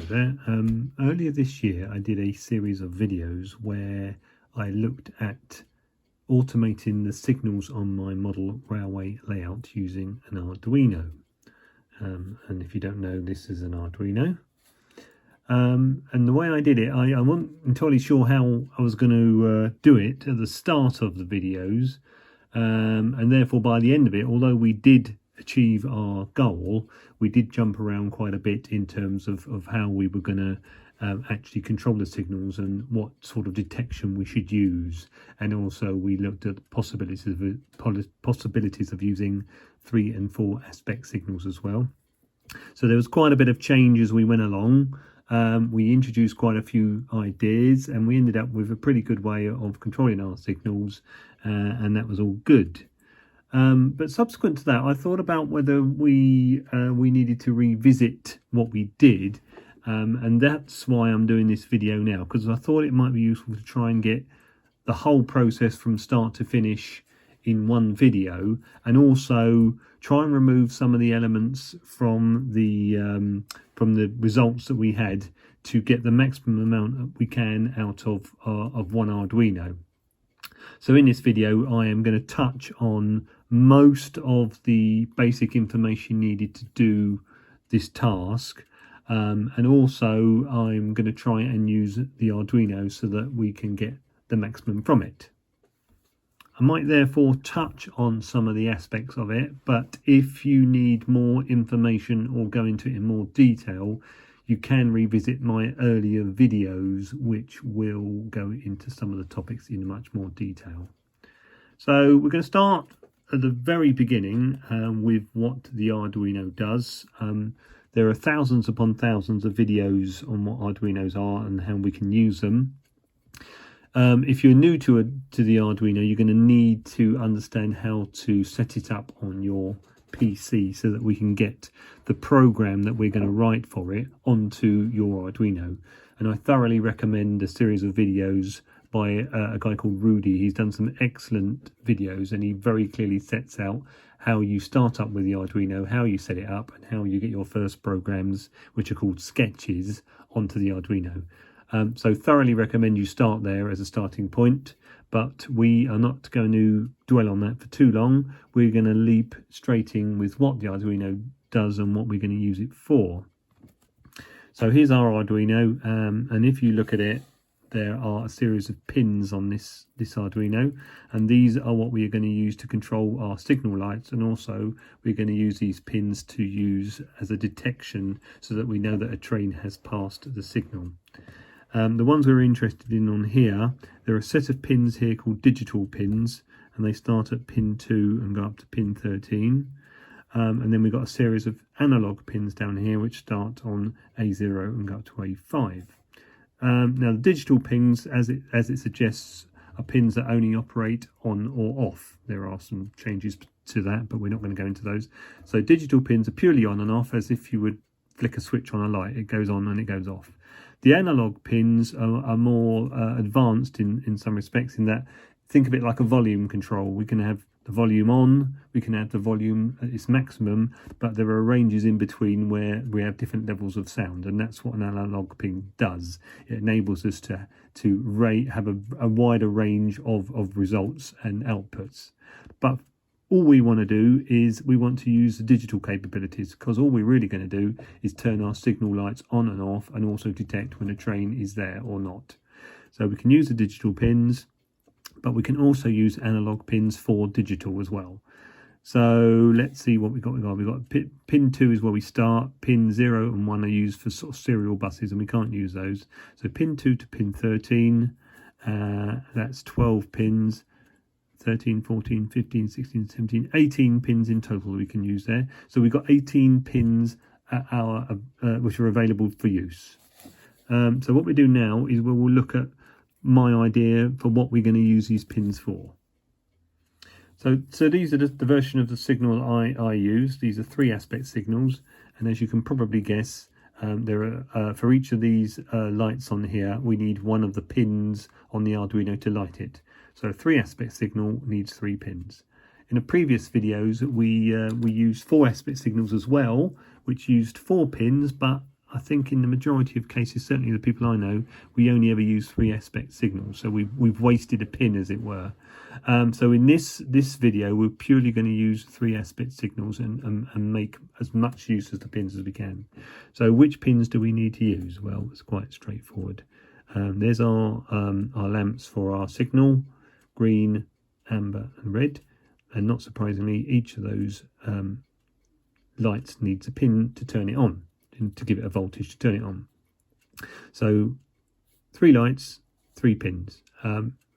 there. Earlier this year I did a series of videos where I looked at automating the signals on my model railway layout using an Arduino. And if you don't know, this is an Arduino. And the way I did it, I wasn't entirely sure how I was going to do it at the start of the videos. And therefore by the end of it, although we did achieve our goal, we did jump around quite a bit in terms of how we were going to actually control the signals and what sort of detection we should use. And also we looked at possibilities of using 3 and 4 aspect signals as well. So there was quite a bit of change as we went along. We introduced quite a few ideas and we ended up with a pretty good way of controlling our signals, and that was all good. But subsequent to that, I thought about whether we needed to revisit what we did, and that's why I'm doing this video now, because I thought it might be useful to try and get the whole process from start to finish in one video, and also try and remove some of the elements from the results that we had to get the maximum amount that we can out of one Arduino. So in this video I am going to touch on most of the basic information needed to do this task, and also I'm going to try and use the Arduino so that we can get the maximum from it. I might therefore touch on some of the aspects of it, but if you need more information or go into it in more detail, you can revisit my earlier videos, which will go into some of the topics in much more detail. So we're going to start at the very beginning with what the Arduino does. There are thousands upon thousands of videos on what Arduinos are and how we can use them. If you're new to the Arduino, you're going to need to understand how to set it up on your PC so that we can get the program that we're going to write for it onto your Arduino. And I thoroughly recommend a series of videos by a guy called Rudy. He's done some excellent videos and he very clearly sets out how you start up with the Arduino, how you set it up, and how you get your first programs, which are called sketches, onto the Arduino. So thoroughly recommend you start there as a starting point, but we are not going to dwell on that for too long. We're going to leap straight in with what the Arduino does and what we're going to use it for. So here's our Arduino, and if you look at it, there are a series of pins on this Arduino, and these are what we are going to use to control our signal lights, and also we're going to use these pins to use as a detection so that we know that a train has passed the signal. The ones we're interested in on here, there are a set of pins here called digital pins, and they start at pin 2 and go up to pin 13. And then we've got a series of analog pins down here which start on A0 and go up to A5. Now the digital pins, as it suggests, are pins that only operate on or off. There are some changes to that, but we're not going to go into those. So digital pins are purely on and off, as if you would flick a switch on a light. It goes on and it goes off. The analog pins are more advanced in some respects, in that think of it like a volume control. We can have the volume on, we can have the volume at its maximum, but there are ranges in between where we have different levels of sound, and that's what an analog pin does. It enables us to have a wider range of results and outputs. But all we want to do is we want to use the digital capabilities, because all we're really going to do is turn our signal lights on and off, and also detect when a train is there or not. So we can use the digital pins, but we can also use analog pins for digital as well. So let's see what we've got. We've got pin 2 is where we start. Pin 0 and 1 are used for sort of serial buses, and we can't use those. So pin 2 to pin 13, that's 12 pins. 13, 14, 15, 16, 17, 18 pins in total we can use there. So we've got 18 pins at which are available for use. So what we do now is we'll look at my idea for what we're going to use these pins for. So these are the version of the signal I use. These are 3 aspect signals, and as you can probably guess, there are for each of these lights on here, we need one of the pins on the Arduino to light it. So a 3 aspect signal needs 3 pins. In the previous videos, we used 4 aspect signals as well, which used 4 pins, but I think in the majority of cases, certainly the people I know, we only ever use 3 aspect signals, so we've wasted a pin, as it were. So in this video, we're purely going to use 3 aspect signals and make as much use of the pins as we can. So which pins do we need to use? Well, it's quite straightforward. There's our lamps for our signal: green, amber and red. And not surprisingly, each of those lights needs a pin to turn it on, and to give it a voltage to turn it on. So 3 lights, 3 pins.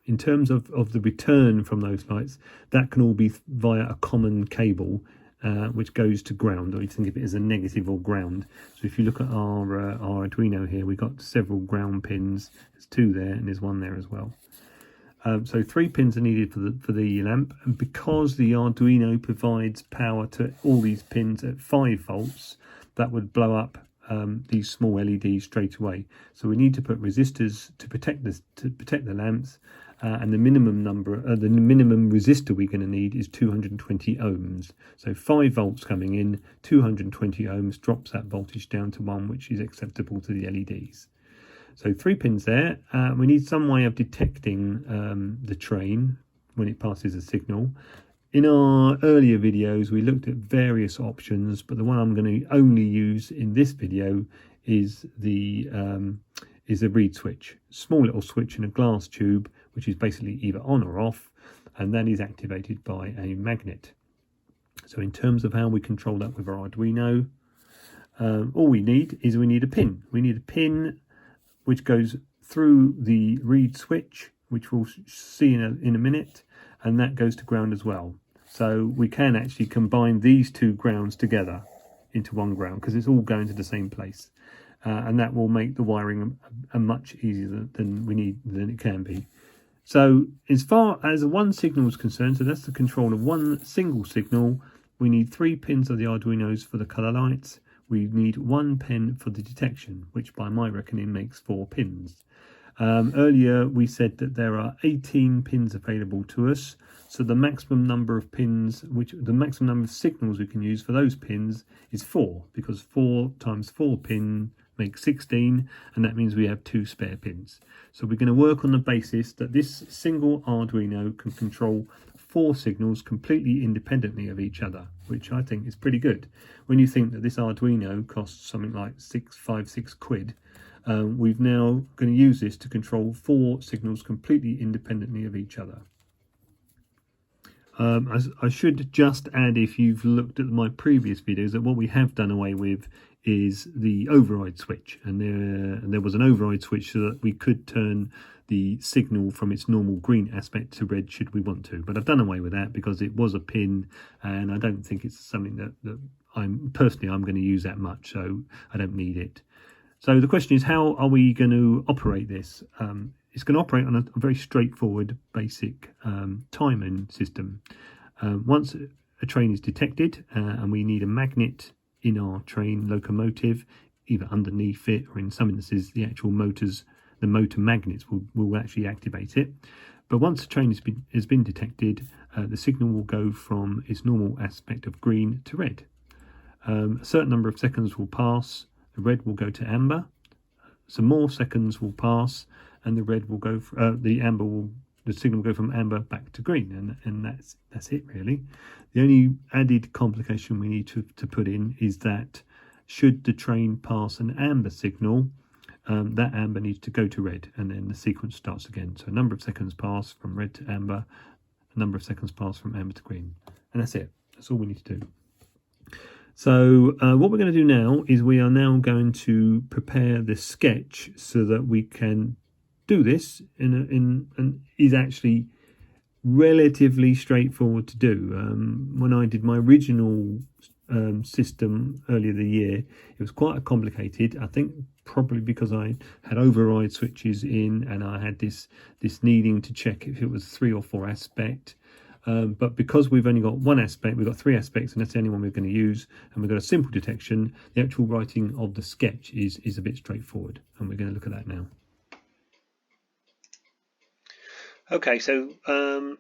In terms of the return from those lights, that can all be via a common cable which goes to ground, or you think of it as a negative or ground. So if you look at our Arduino here, we've got several ground pins. There's 2 there and there's 1 there as well. So 3 pins are needed for the lamp, and because the Arduino provides power to all these pins at 5 volts, that would blow up these small LEDs straight away. So we need to put resistors to protect the lamps, and the minimum resistor we're going to need is 220 ohms. So 5 volts coming in, 220 ohms drops that voltage down to 1, which is acceptable to the LEDs. So 3 pins there. We need some way of detecting the train when it passes a signal. In our earlier videos, we looked at various options, but the one I'm going to only use in this video is the reed switch. Small little switch in a glass tube, which is basically either on or off, and that is activated by a magnet. So in terms of how we control that with our Arduino, all we need a pin. We need a pin which goes through the reed switch, which we'll see in a minute, and that goes to ground as well. So we can actually combine these 2 grounds together into 1 ground, because it's all going to the same place, and that will make the wiring a much easier than it can be. So as far as 1 signal is concerned, so that's the control of 1 single signal, we need 3 pins of the Arduinos for the color lights. We need 1 pin for the detection, which by my reckoning makes 4 pins. Earlier we said that there are 18 pins available to us, so the maximum number of pins, the maximum number of signals we can use for those pins is 4, because 4 times 4 pin makes 16, and that means we have 2 spare pins. So we're going to work on the basis that this single Arduino can control 4 signals completely independently of each other, which I think is pretty good. When you think that this Arduino costs something like 6 quid, we've now going to use this to control 4 signals completely independently of each other. I should just add, if you've looked at my previous videos, that what we have done away with is the override switch, and there was an override switch so that we could turn the signal from its normal green aspect to red should we want to. But I've done away with that because it was a pin, and I don't think it's something that I'm going to use that much, so I don't need it. So the question is, how are we going to operate this? It's going to operate on a very straightforward basic timing system. Once a train is detected, and we need a magnet in our train locomotive, either underneath it, or in some instances the actual motors, the motor magnets will actually activate it. But once the train has been detected, the signal will go from its normal aspect of green to red. A certain number of seconds will pass, the red will go to amber, some more seconds will pass, and the red will go the signal will go from amber back to green, and that's it really. The only added complication we need to put in is that should the train pass an amber signal, that amber needs to go to red, and then the sequence starts again. So a number of seconds pass from red to amber, a number of seconds pass from amber to green, and that's it. That's all we need to do. So what we're going to do now is we are now going to prepare the sketch so that we can do this and is actually relatively straightforward to do. When I did my original system earlier the year, it was quite complicated. I think probably because I had override switches in, and I had this needing to check if it was 3 or 4 aspect. But because we've only got 1 aspect, we've got 3 aspects, and that's the only one we're going to use, and we've got a simple detection, the actual writing of the sketch is a bit straightforward, and we're going to look at that now. Okay, so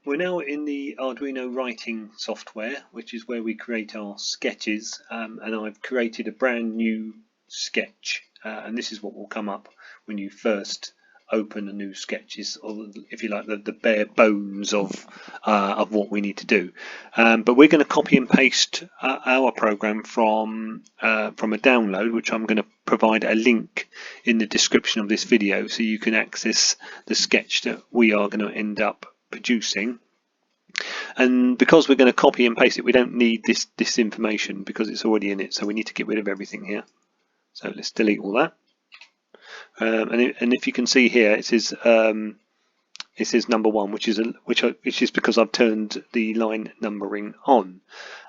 we're now in the Arduino writing software, which is where we create our sketches, and I've created a brand new sketch, and this is what will come up when you first open a new sketch, is, or if you like, the bare bones of what we need to do. But we're going to copy and paste our program from a download, which I'm going to provide a link in the description of this video, so you can access the sketch that we are going to end up producing. And because we're going to copy and paste it, we don't need this information because it's already in it, so we need to get rid of everything here. So let's delete all that. And if you can see here, it says number 1, which is because I've turned the line numbering on.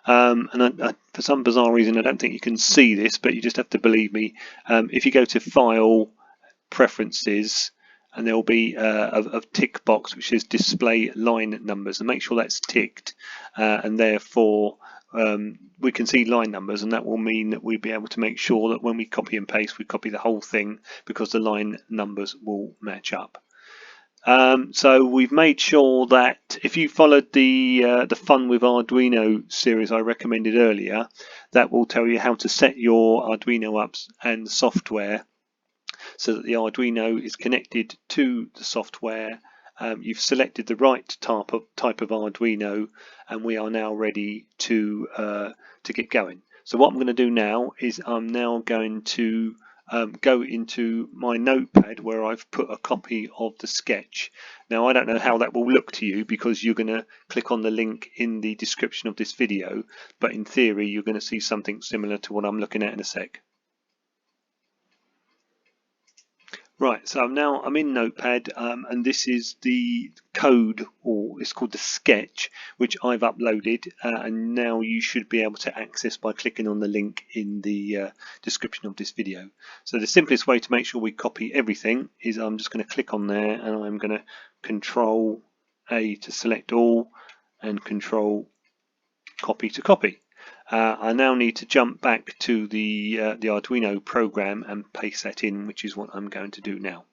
And for some bizarre reason, I don't think you can see this, but you just have to believe me. If you go to File, Preferences, and there will be a tick box which says Display Line Numbers, and make sure that's ticked, and therefore we can see line numbers, and that will mean that we'll be able to make sure that when we copy and paste, we copy the whole thing, because the line numbers will match up. So we've made sure that if you followed the Fun with Arduino series I recommended earlier, that will tell you how to set your Arduino up and software so that the Arduino is connected to the software. You've selected the right type of Arduino, and we are now ready to get going. So what I'm going to do now is I'm now going to go into my notepad where I've put a copy of the sketch. Now I don't know how that will look to you, because you're going to click on the link in the description of this video, but in theory you're going to see something similar to what I'm looking at in a sec. Right, so I'm in Notepad, and this is the code, or it's called the sketch, which I've uploaded, and now you should be able to access by clicking on the link in the description of this video. So the simplest way to make sure we copy everything is I'm just going to click on there, and I'm going to Control A to select all, and Control Copy to copy. I now need to jump back to the Arduino program and paste that in, which is what I'm going to do now.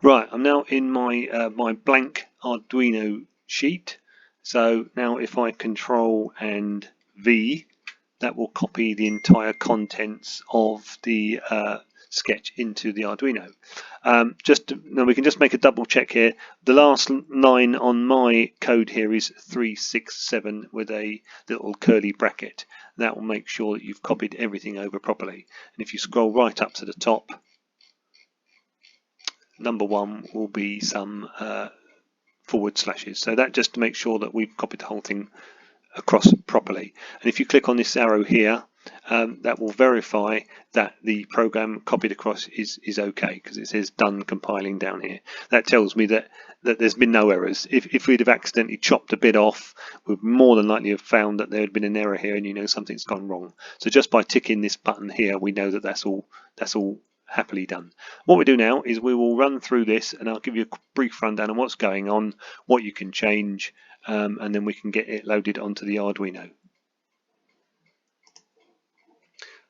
Right, I'm now in my my blank Arduino sheet. So now if I Control and V, that will copy the entire contents of the sketch into the Arduino. Now we can just make a double check here. The last line on my code here is 367 with a little curly bracket. That will make sure that you've copied everything over properly. And if you scroll right up to the top, number 1 will be some forward slashes. So that just to make sure that we've copied the whole thing across properly. And if you click on this arrow here, that will verify that the program copied across is okay, because it says done compiling down here. That tells me that there's been no errors. If we'd have accidentally chopped a bit off, we'd more than likely have found that there had been an error here, and you know something's gone wrong. So just by ticking this button here, we know that that's all happily done. What we do now is we will run through this, and I'll give you a brief rundown on what's going on, what you can change, and then we can get it loaded onto the Arduino.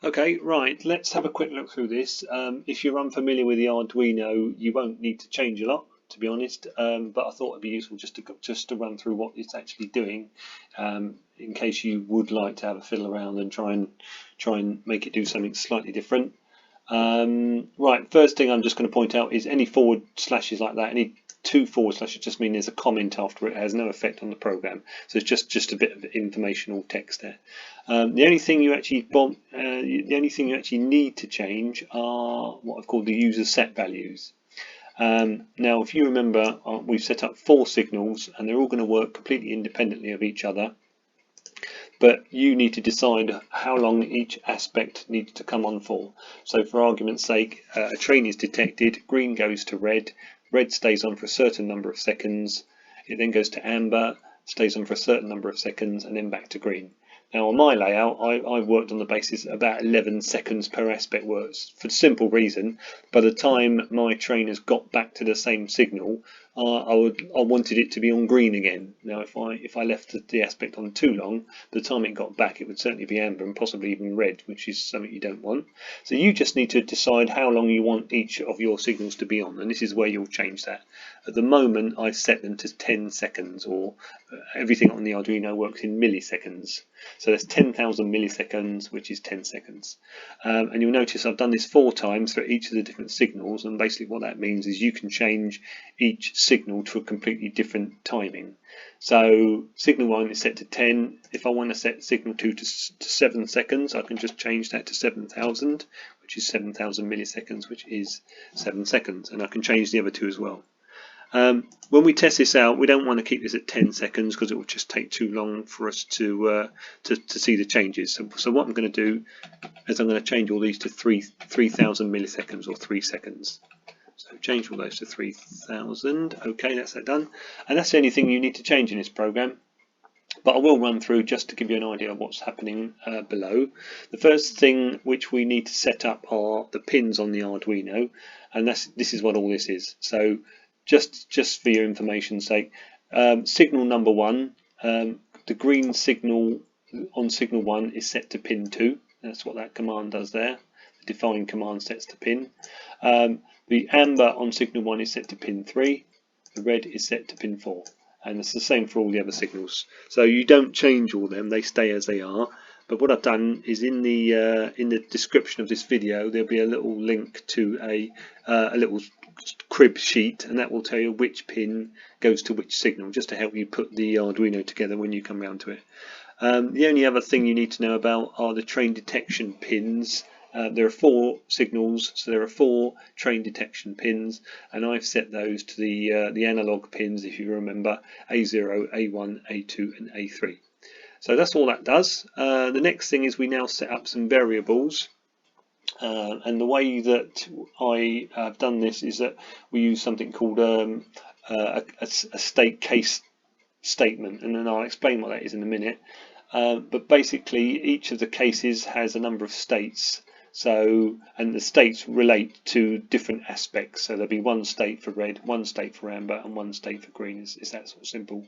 Okay, right, let's have a quick look through this. If you're unfamiliar with the Arduino, you won't need to change a lot, to be honest, but I thought it'd be useful just to run through what it's actually doing, in case you would like to have a fiddle around and try and make it do something slightly different. Right, first thing I'm just going to point out is any forward slashes like that, any 2 forward slashes just mean there's a comment after it. It has no effect on the program, so it's just a bit of informational text there. The only thing you actually need to change are what I've called the user set values. Now, if you remember, we've set up 4 signals, and they're all going to work completely independently of each other. But you need to decide how long each aspect needs to come on for. So for argument's sake, a train is detected, green goes to red, red stays on for a certain number of seconds, it then goes to amber, stays on for a certain number of seconds, and then back to green. Now on my layout, I've worked on the basis about 11 seconds per aspect works, for the simple reason, by the time my train has got back to the same signal, I wanted it to be on green again. Now, if I left the aspect on too long, by the time it got back, it would certainly be amber and possibly even red, which is something you don't want. So you just need to decide how long you want each of your signals to be on, and this is where you'll change that. At the moment, I set them to 10 seconds, or everything on the Arduino works in milliseconds. So that's 10,000 milliseconds, which is 10 seconds. And you'll notice I've done this 4 times for each of the different signals, and basically what that means is you can change each signal to a completely different timing. So signal 1 is set to 10. If I want to set signal 2 to 7 seconds, I can just change that to 7,000, which is 7,000 milliseconds, which is 7 seconds, and I can change the other 2 as well. When we test this out, we don't want to keep this at 10 seconds because it will just take too long for us to see the changes. So what I'm going to do is I'm going to change all these to 3,000 milliseconds or 3 seconds. So change all those to 3,000. Okay, that's that done. And that's the only thing you need to change in this program. But I will run through just to give you an idea of what's happening below. The first thing which we need to set up are the pins on the Arduino, and this is what all this is. So just for your information's sake, signal number 1, the green signal on signal 1 is set to pin 2. That's what that command does there. The define command sets the pin. The amber on signal 1 is set to pin 3. The red is set to pin 4. And it's the same for all the other signals. So you don't change all them, they stay as they are. But what I've done is in the description of this video, there'll be a little link to a little crib sheet, and that will tell you which pin goes to which signal, just to help you put the Arduino together when you come round to it. The only other thing you need to know about are the train detection pins. There are 4 signals, so there are 4 train detection pins, and I've set those to the analog pins, if you remember, A0, A1, A2 and A3. So that's all that does. The next thing is we now set up some variables. And the way that I have done this is that we use something called a state case statement, and then I'll explain what that is in a minute. But basically each of the cases has a number of states, and the states relate to different aspects. So there'll be 1 state for red, 1 state for amber and 1 state for green. It's that sort of simple.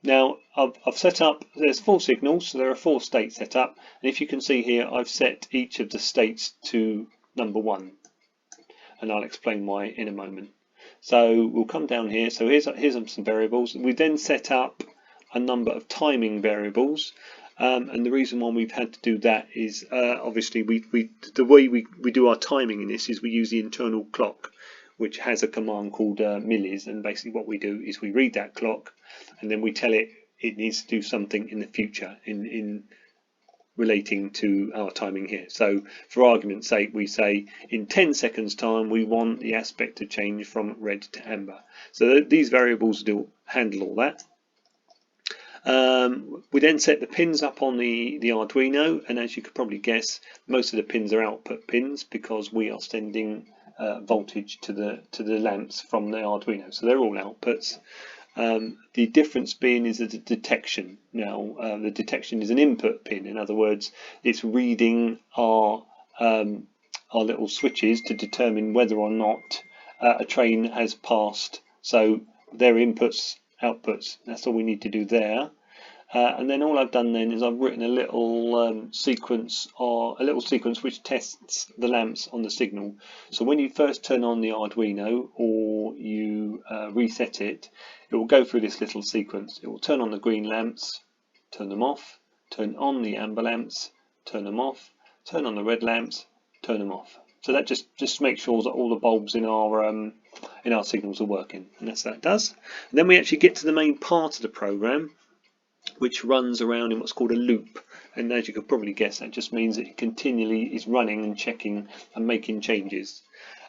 Now I've set up, there's 4 signals, so there are 4 states set up, and if you can see here, I've set each of the states to number 1, and I'll explain why in a moment. So we'll come down here. So here's some variables. We then set up a number of timing variables, and the reason why we've had to do that is obviously the way we do our timing in this is we use the internal clock, which has a command called millis, and basically what we do is we read that clock and then we tell it needs to do something in the future in relating to our timing here. So for argument's sake, we say in 10 seconds time we want the aspect to change from red to amber. So these variables handle all that. We then set the pins up on the Arduino, and as you could probably guess, most of the pins are output pins because we are sending voltage to the lamps from the Arduino, so they're all outputs. The difference being is the detection. Now the detection is an input pin. In other words, it's reading our little switches to determine whether or not a train has passed. So they're inputs, outputs. That's all we need to do there. And then all I've done then is I've written a little sequence which tests the lamps on the signal. So when you first turn on the Arduino or you reset it, it will go through this little sequence. It will turn on the green lamps, turn them off, turn on the amber lamps, turn them off, turn on the red lamps, turn them off. So that just makes sure that all the bulbs in our signals are working, and that's what that does. And then we actually get to the main part of the program, which runs around in what's called a loop, and as you could probably guess, that just means that it continually is running and checking and making changes.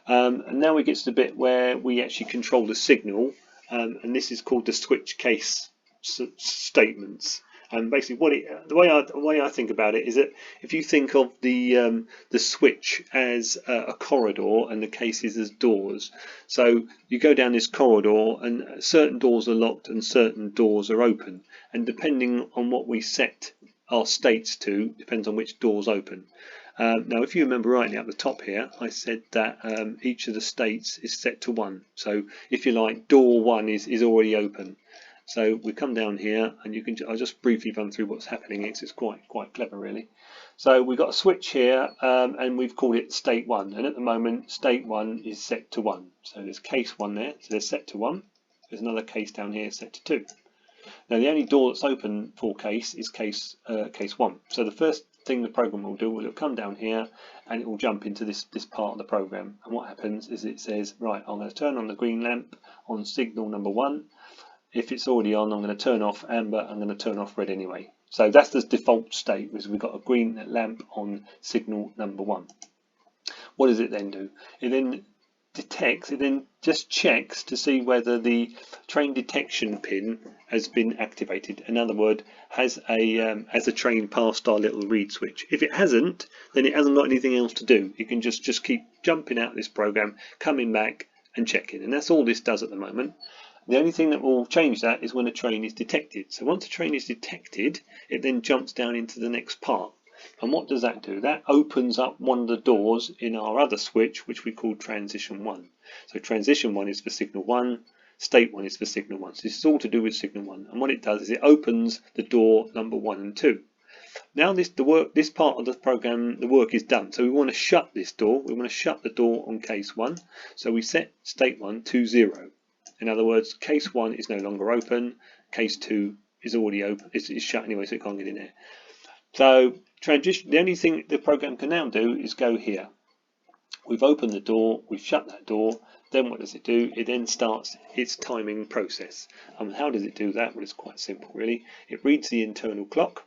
And now we get to the bit where we actually control the signal, and this is called the switch case statements. And basically, the way I think about it is that if you think of the switch as a corridor and the cases as doors, so you go down this corridor and certain doors are locked and certain doors are open, and depending on what we set our states to, depends on which doors open. Now, if you remember rightly, at the top here, I said that each of the states is set to 1. So, if you like, door 1 is already open. So we come down here, and you can. I'll just briefly run through what's happening. It's quite clever, really. So we've got a switch here, and we've called it state 1. And at the moment, state 1 is set to 1. So there's case 1 there. So they're set to 1. There's another case down here set to 2. Now the only door that's open for case is case 1. So the first thing the program will do, it'll come down here, and it will jump into this part of the program. And what happens is it says, right, I'm going to turn on the green lamp on signal number 1. If it's already on, I'm going to turn off amber. I'm going to turn off red anyway. So that's the default state, because we've got a green lamp on signal number 1. What does it then do? It then detects, it then just checks to see whether the train detection pin has been activated. In other words, has a train passed our little read switch. If it hasn't, then it hasn't got anything else to do. It can just keep jumping out of this program, coming back and checking. And that's all this does at the moment. The only thing that will change that is when a train is detected. So once a train is detected, it then jumps down into the next part. And what does that do? That opens up one of the doors in our other switch, which we call transition 1. So transition 1 is for signal 1, state 1 is for signal 1. So this is all to do with signal 1. And what it does is it opens the door number 1 and 2. Now this part of the program, the work is done. So we want to shut this door. We want to shut the door on case 1. So we set state 1 to 0. In other words, case 1 is no longer open. Case 2 is already open. It's shut anyway, so it can't get in there. So the only thing the program can now do is go here. We've opened the door. We've shut that door. Then what does it do? It then starts its timing process. And how does it do that? Well, it's quite simple, really. It reads the internal clock.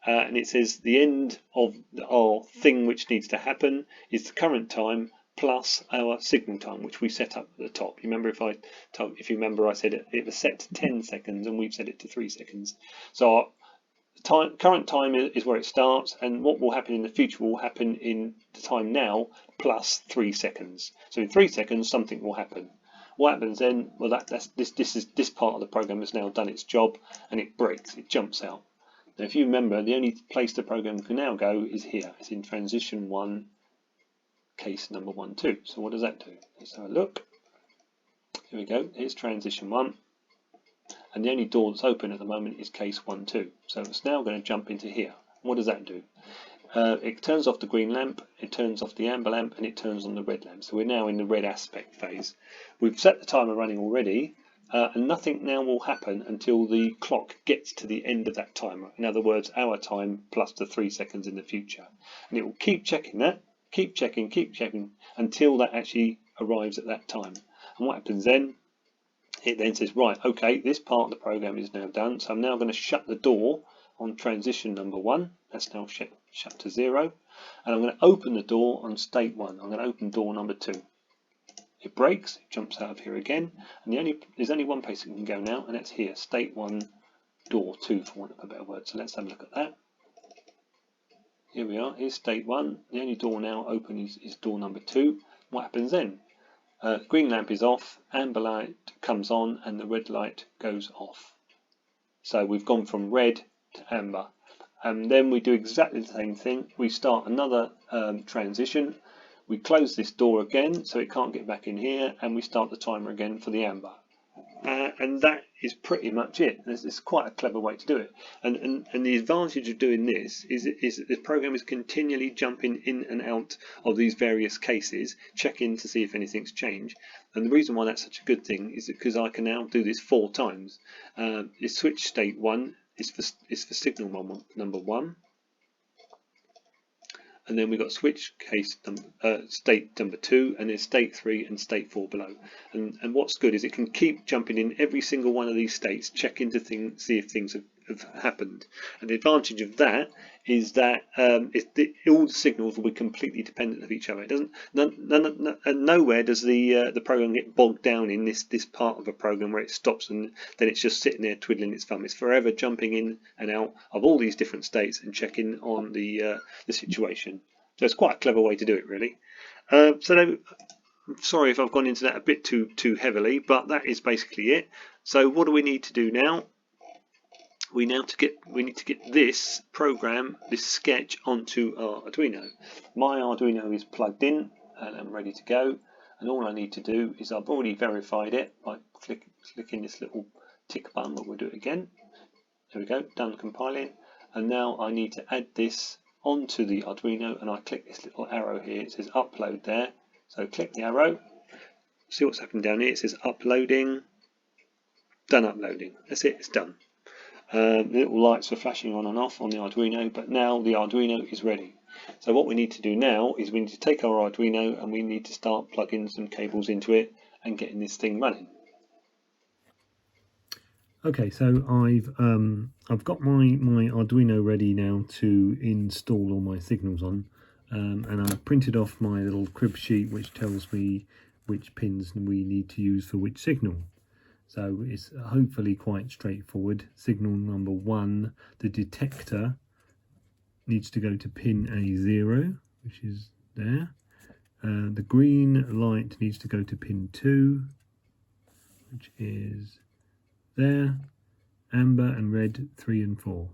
And it says the end of our thing which needs to happen is the current time plus our signal time, which we set up at the top. You remember if you remember, I said it was set to 10 seconds, and we've set it to 3 seconds. So our current time is where it starts, and what will happen in the future will happen in the time now plus 3 seconds. So in 3 seconds, something will happen. What happens then? Well, this part of the program has now done its job, and it breaks. It jumps out. Now, if you remember, the only place the program can now go is here. It's in transition 1. Case number 1, 2. So what does that do? Let's have a look. Here we go. Here's transition 1. And the only door that's open at the moment is case 1, 2. So it's now going to jump into here. What does that do? It turns off the green lamp, it turns off the amber lamp, and it turns on the red lamp. So we're now in the red aspect phase. We've set the timer running already, and nothing now will happen until the clock gets to the end of that timer. In other words, our time plus the 3 seconds in the future. And it will keep checking that. Keep checking until that actually arrives at that time. And what happens then? It then says, right, okay, this part of the program is now done. So I'm now going to shut the door on transition number 1. That's now shut to 0. And I'm going to open the door on state 1. I'm going to open door number 2. It breaks, it jumps out of here again. And there's only one place it can go now, and that's here, state 1, door 2, for want of a better word. So let's have a look at that. Here we are, here's state 1. The only door now open is door number 2. What happens then? Green lamp is off, amber light comes on, and the red light goes off. So we've gone from red to amber. And then we do exactly the same thing. We start another transition. We close this door again, so it can't get back in here, and we start the timer again for the amber. And that is pretty much it. It's quite a clever way to do it. And the advantage of doing this is that the program is continually jumping in and out of these various cases, checking to see if anything's changed. And the reason why that's such a good thing is because I can now do this 4 times. Switch state 1 is for signal number 1. And then we've got switch case state number 2, and then state 3 and state 4 below. And what's good is it can keep jumping in every single one of these states, checking to see if things have happened. And the advantage of that is that all the signals will be completely dependent of each other. It doesn't nowhere does the program get bogged down in this part of a program where it stops and then it's just sitting there twiddling its thumb. It's forever jumping in and out of all these different states and checking on the situation. So it's quite a clever way to do it, really. So I'm sorry if I've gone into that a bit too heavily, but that is basically it. So what do we need to do now? we need to get this program, this sketch, onto our Arduino. My Arduino is plugged in and I'm ready to go, and all I need to do is, I've already verified it by clicking this little tick button, but we'll do it again. There we go, done compiling. And now I need to add this onto the Arduino, and I click this little arrow here. It says upload there, so click the arrow, see what's happening down here. It says uploading, done uploading. That's it, it's done. The little lights were flashing on and off on the Arduino, but now the Arduino is ready. So what we need to do now is we need to take our Arduino and we need to start plugging some cables into it and getting this thing running. Okay, so I've got my Arduino ready now to install all my signals on, and I've printed off my little crib sheet which tells me which pins we need to use for which signal. So it's hopefully quite straightforward. Signal number 1, the detector, needs to go to pin A0, which is there. The green light needs to go to pin 2, which is there. Amber and red 3 and 4.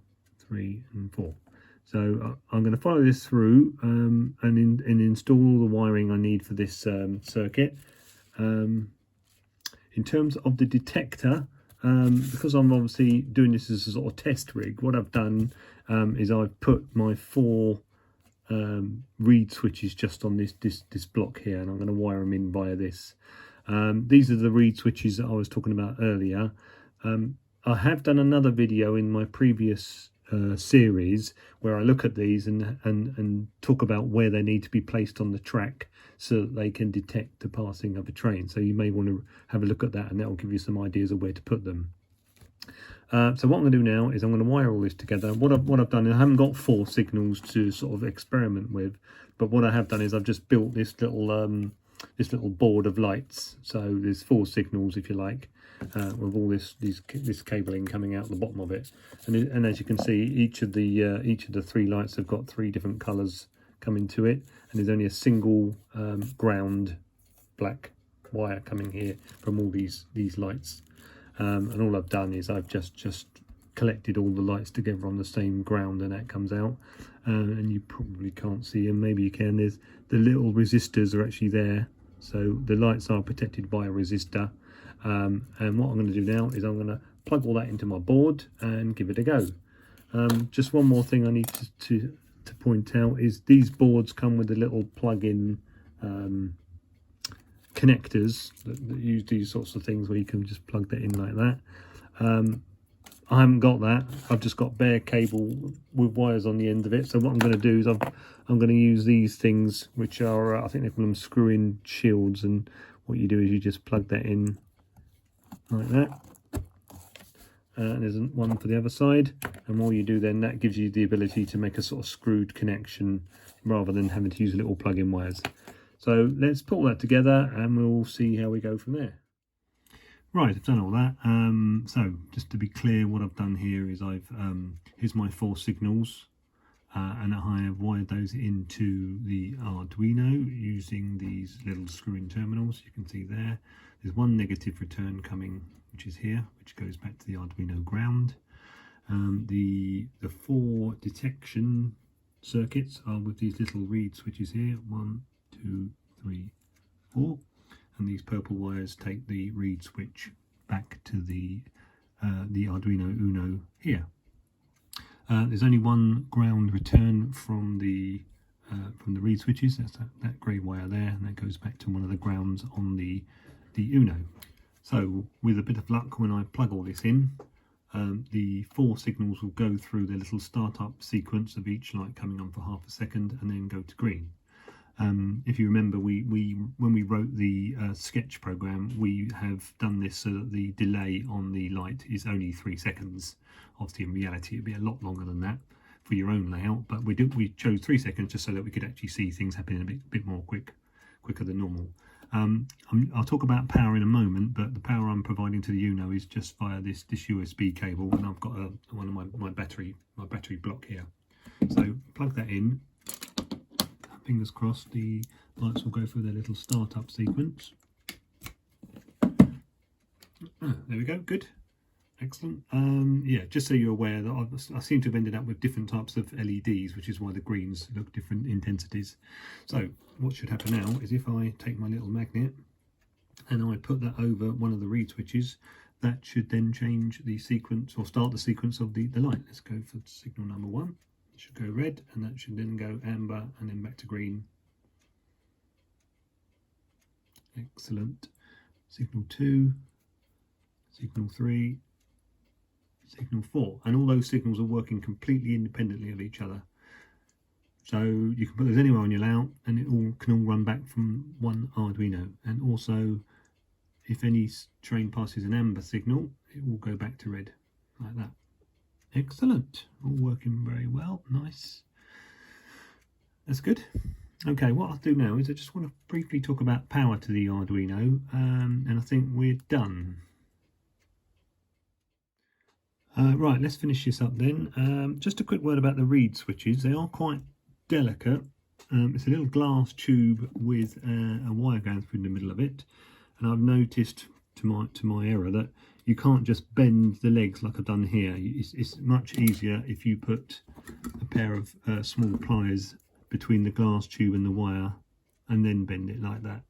So I'm going to follow this through and install the wiring I need for this circuit. In terms of the detector, because I'm obviously doing this as a sort of test rig, what I've done is I've put my 4 reed switches just on this block here, and I'm going to wire them in via this. These are the reed switches that I was talking about earlier. I have done another video in my previous series where I look at these and talk about where they need to be placed on the track so that they can detect the passing of a train. So you may want to have a look at that, and that will give you some ideas of where to put them. So what I'm going to do now is I'm going to wire all this together. What I've done, I haven't got 4 signals to sort of experiment with, but what I have done is I've just built this little board of lights. So there's 4 signals, if you like, with all this cabling coming out the bottom of it, and as you can see, each of the 3 lights have got 3 different colours coming to it, and there's only a single ground black wire coming here from all these lights. And all I've done is I've just collected all the lights together on the same ground, and that comes out. And you probably can't see them, maybe you can. There's the little resistors are actually there, so the lights are protected by a resistor. And what I'm going to do now is I'm going to plug all that into my board and give it a go. Just one more thing I need to point out is these boards come with the little plug-in connectors that use these sorts of things where you can just plug that in like that. I haven't got that. I've just got bare cable with wires on the end of it. So what I'm going to do is I'm going to use these things, which are I think they call them screw-in shields, and what you do is you just plug that in like that. And there's one for the other side, and all you do then, that gives you the ability to make a sort of screwed connection rather than having to use little plug-in wires. So let's put all that together and we'll see how we go from there. Right, I've done all that. So just to be clear, what I've done here is here's my 4 signals, and I have wired those into the Arduino using these little screw-in terminals. You can see there. There's one negative return coming, which is here, which goes back to the Arduino ground. The 4 detection circuits are with these little reed switches here, 1, 2, 3, 4, and these purple wires take the reed switch back to the Arduino Uno here. There's only one ground return from the reed switches. That's that grey wire there, and that goes back to one of the grounds on the Uno. So with a bit of luck, when I plug all this in, the 4 signals will go through the little startup sequence of each light coming on for half a second and then go to green. If you remember, when we wrote the sketch program, we have done this so that the delay on the light is only 3 seconds. Obviously, in reality, it'd be a lot longer than that for your own layout, but we chose 3 seconds just so that we could actually see things happening a bit more quicker than normal. I'll talk about power in a moment, but the power I'm providing to the Uno is just via this USB cable, and I've got one of my battery block here. So plug that in. Fingers crossed the lights will go through their little startup sequence. There we go, good. Excellent. Yeah, just so you're aware that I seem to have ended up with different types of LEDs, which is why the greens look different intensities. So what should happen now is if I take my little magnet and I put that over one of the reed switches, that should then change the sequence or start the sequence of the light. Let's go for signal number 1. It should go red, and that should then go amber and then back to green. Excellent. Signal 2, signal 3, signal 4, and all those signals are working completely independently of each other. So you can put those anywhere on your layout and it can all run back from one Arduino. And also, if any train passes an amber signal, it will go back to red, like that. Excellent. All working very well. Nice. That's good. Okay, what I'll do now is I just want to briefly talk about power to the Arduino, and I think we're done. Right, let's finish this up then. Just a quick word about the reed switches. They are quite delicate. It's a little glass tube with a wire going through the middle of it, and I've noticed to my error that you can't just bend the legs like I've done here. It's much easier if you put a pair of small pliers between the glass tube and the wire and then bend it like that.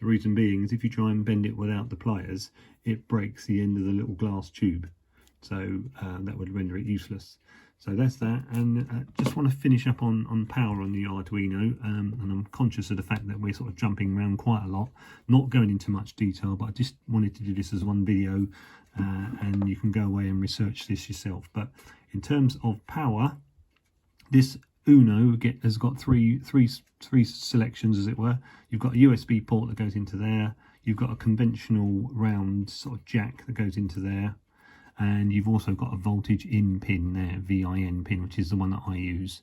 The reason being is if you try and bend it without the pliers, it breaks the end of the little glass tube, so that would render it useless. So that's that, and just want to finish up on power on the Arduino, and I'm conscious of the fact that we're sort of jumping around quite a lot, not going into much detail, but I just wanted to do this as one video, and you can go away and research this yourself. But in terms of power, this Uno has got three selections, as it were. You've got a USB port that goes into there, you've got a conventional round sort of jack that goes into there, and you've also got a voltage in pin there, VIN pin, which is the one that I use.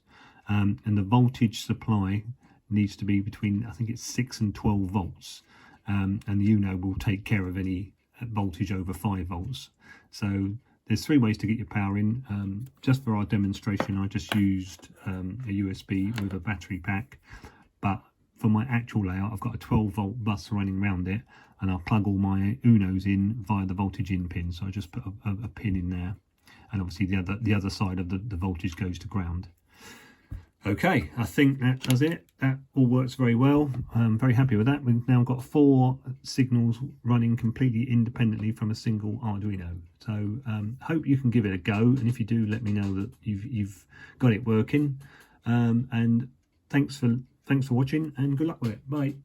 And the voltage supply needs to be between, I think it's 6 and 12 volts. And the Uno will take care of any voltage over 5 volts. So there's 3 ways to get your power in. Just for our demonstration, I just used a USB with a battery pack. But for my actual layout, I've got a 12 volt bus running around it, and I'll plug all my Unos in via the voltage in pin. So I just put a pin in there, and obviously the other side of the voltage goes to ground. Okay, I think that does it. That all works very well. I'm very happy with that. We've now got 4 signals running completely independently from a single Arduino. So hope you can give it a go, and if you do, let me know that you've got it working. And thanks for watching, and good luck with it. Bye.